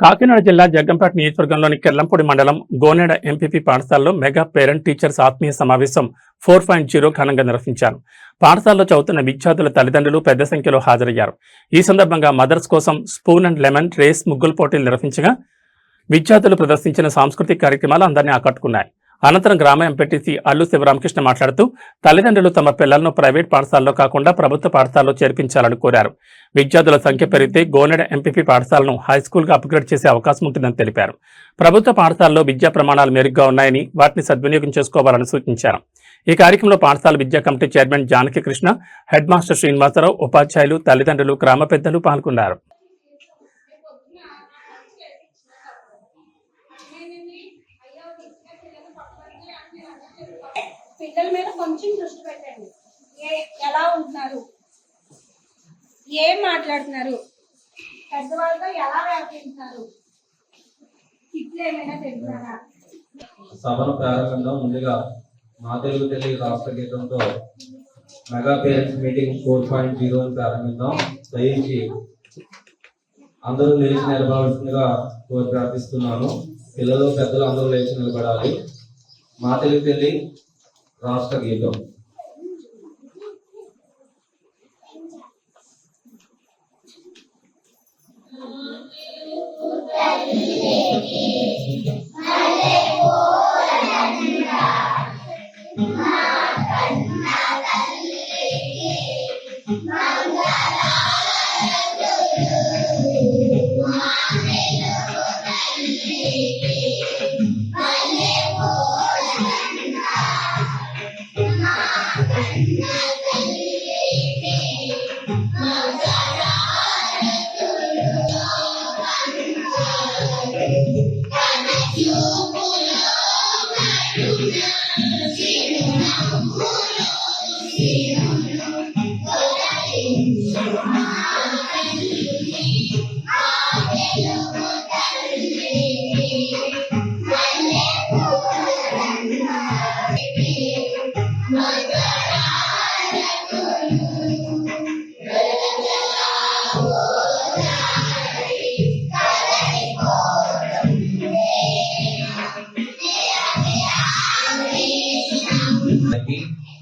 కాకినాడ జిల్లా జగ్గంపేట నియోజకవర్గంలోని కెర్లంపూడి మండలం గోనేడ ఎంపీపీ పాఠశాలలో మెగా పేరెంట్ టీచర్స్ ఆత్మీయ సమావేశం 4.0 ఘనంగా నిర్వహించారు. పాఠశాలలో చదువుతున్న విద్యార్థుల తల్లిదండ్రులు పెద్ద సంఖ్యలో హాజరయ్యారు. ఈ సందర్భంగా మదర్స్ కోసం స్పూన్ అండ్ లెమన్ రేస్ ముగ్గుల పోటీలు నిర్వహించగా విద్యార్థులు ప్రదర్శించిన సాంస్కృతిక కార్యక్రమాలు అందరినీ ఆకట్టుకున్నాయి. అనంతరం గ్రామ ఎంపీటీసీ అల్లు శివరామకృష్ణ మాట్లాడుతూ తల్లిదండ్రులు తమ పిల్లలను ప్రైవేట్ పాఠశాలలో కాకుండా ప్రభుత్వ పాఠశాలలో చేర్పించాలని కోరారు. విద్యార్థుల సంఖ్య పెరిగితే గోనెడ ఎంపీపీ పాఠశాలను హైస్కూల్గా అప్గ్రేడ్ చేసే అవకాశం ఉంటుందని తెలిపారు. ప్రభుత్వ పాఠశాలలో విద్యా ప్రమాణాలు మెరుగ్గా ఉన్నాయని వాటిని సద్వినియోగం చేసుకోవాలని సూచించారు. ఈ కార్యక్రమంలో పాఠశాల విద్యా committee chairman Janaki Krishna, head master Srinivasarao, ఉపాధ్యాయులు, తల్లిదండ్రులు, గ్రామ పెద్దలు పాల్గొన్నారు. పిల్లల మీద కొంచెం దృష్టి పెట్టండి. ఎలా ఉంటున్నారు, ఏం మాట్లాడుతున్నారు, పెద్దవాళ్ళతో ఎలా వ్యవహరిస్తున్నారు, ఇట్లా ఏమైనా తెలిసారా? సభను ప్రారంభంలో ముందుగా మా తెలుగు రాష్ట్ర గీతంతో మెగా పేరెంట్స్ మీటింగ్ 4.0 ప్రారంభిద్దాం. దయించి అందరూ లేచి నిలబడాల్సిందిగా కోరి ప్రార్థిస్తున్నాను. పిల్లలు పెద్దలు అందరూ లేచి నిలబడాలి. మా తెలుగు రాష్ట్ర గీతం.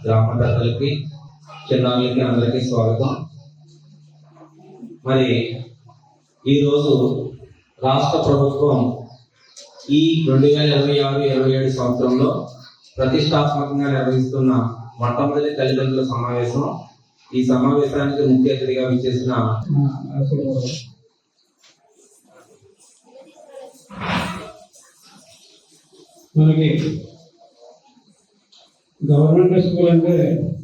గ్రామ పెద్దలకి, చిన్నారులకి అందరికీ స్వాగతం. మరి ఈరోజు రాష్ట్ర ప్రభుత్వం ఈ 2026-27 సంవత్సరంలో ప్రతిష్టాత్మకంగా నిర్వహిస్తున్న మొట్టమొదటి తల్లిదండ్రుల సమావేశం. ఈ సమావేశానికి ముఖ్య అతిథిగా విచ్చేసిన మనకి గవర్నమెంట్ స్కూల్ అంటే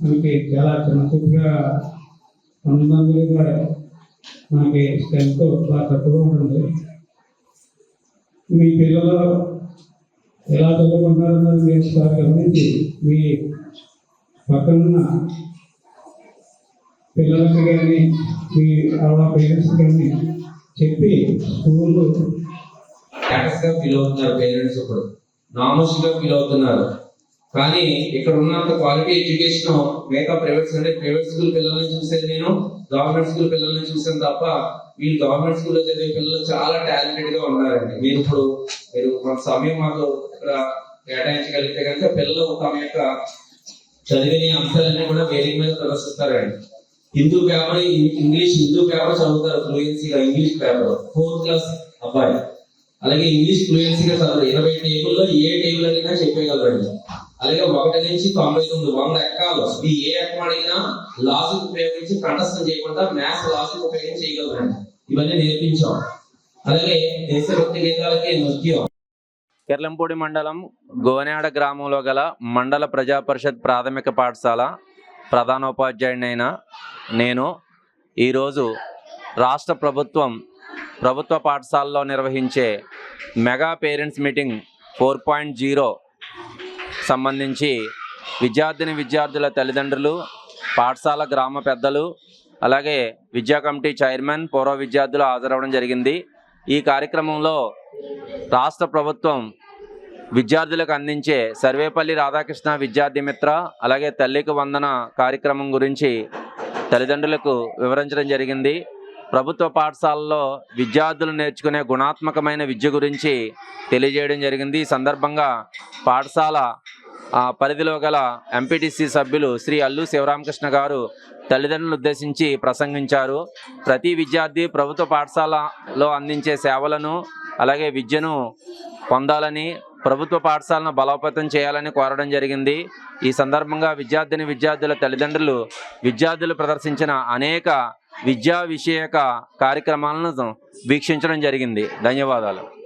మనకి చాలా చిన్న చూపుగా ఉన్నందుకు మనకి స్ట్రెంత్ చాలా తక్కువగా ఉంటుంది. మీ పిల్లలు ఎలా చదువుకుంటారన్నది మీరు సార్ గమనించి మీ పక్కనున్న పిల్లలకి కానీ మీ పేరెంట్స్ కానీ చెప్పి స్కూల్ ఫీల్ అవుతున్నారు. పేరెంట్స్ ఇప్పుడు నామోషిగా ఫీల్ అవుతున్నారు. కానీ ఇక్కడ ఉన్నంత క్వాలిటీ ఎడ్యుకేషన్ మిగతా ప్రైవేట్ స్కూల్ పిల్లల్ని చూసేది నేను, గవర్నమెంట్ స్కూల్ పిల్లల్ని చూసాను తప్ప వీళ్ళు గవర్నమెంట్ స్కూల్లో చదివే పిల్లలు చాలా టాలెంటెడ్ గా ఉన్నారండి. మీరు కొంత సమయం మాకు ఇక్కడ కేటాయించగలిగితే కనుక పిల్లలు తమ యొక్క చదివిన అంశాలన్నీ కూడా వేరే మీద ప్రదర్శిస్తారండి. హిందూ పేపర్ చదువుతారు ఫ్లూయెన్సీగా. ఇంగ్లీష్ పేపర్ 4th క్లాస్ అబ్బాయి అలాగే ఇంగ్లీష్ ఫ్లూయెన్సీగా చదువు. 20 టేబుల్లో ఏ టేబుల్ అడిగినా చెప్పేయగలరండి. అలాగే 1 నుంచి 99 100 ఎక్కాలు ఏ ఎక్కం అడిగినా లాజిక్ ఉపయోగించి కంఠస్థం చేయకుండా మ్యాథ్స్ లాజిక్ ఉపయోగించి చేయగలరండి. ఇవన్నీ నేర్పించాం. అలాగే దేశభక్తి గీతాలకి నృత్యం. కెర్లంపూడి మండలం గోనేడ గ్రామంలో గల మండల ప్రజా పరిషత్ ప్రాథమిక పాఠశాల ప్రధానోపాధ్యాయుడైన నేను ఈరోజు రాష్ట్ర ప్రభుత్వ పాఠశాలలో నిర్వహించే మెగా పేరెంట్స్ మీటింగ్ 4.0 సంబంధించి విద్యార్థుల తల్లిదండ్రులు, పాఠశాల గ్రామ పెద్దలు, అలాగే విద్యా కమిటీ చైర్మన్, పూర్వ విద్యార్థులు హాజరవడం జరిగింది. ఈ కార్యక్రమంలో రాష్ట్ర ప్రభుత్వం విద్యార్థులకు అందించే సర్వేపల్లి రాధాకృష్ణ విద్యార్థి మిత్ర అలాగే తల్లికి వందన కార్యక్రమం గురించి తల్లిదండ్రులకు వివరించడం జరిగింది. ప్రభుత్వ పాఠశాలలో విద్యార్థులు నేర్చుకునే గుణాత్మకమైన విద్య గురించి తెలియజేయడం జరిగింది. ఈ సందర్భంగా పాఠశాల పరిధిలో గల ఎంపీటీసీ సభ్యులు శ్రీ అల్లు శివరామకృష్ణ గారు తల్లిదండ్రులను ఉద్దేశించి ప్రసంగించారు. ప్రతి విద్యార్థి ప్రభుత్వ పాఠశాలలో అందించే సేవలను అలాగే విద్యను పొందాలని, ప్రభుత్వ పాఠశాలను బలోపేతం చేయాలని కోరడం జరిగింది. ఈ సందర్భంగా విద్యార్థుల తల్లిదండ్రులు విద్యార్థులు ప్రదర్శించిన అనేక విద్యా విషయక కార్యక్రమాలను వీక్షించడం జరిగింది. ధన్యవాదాలు.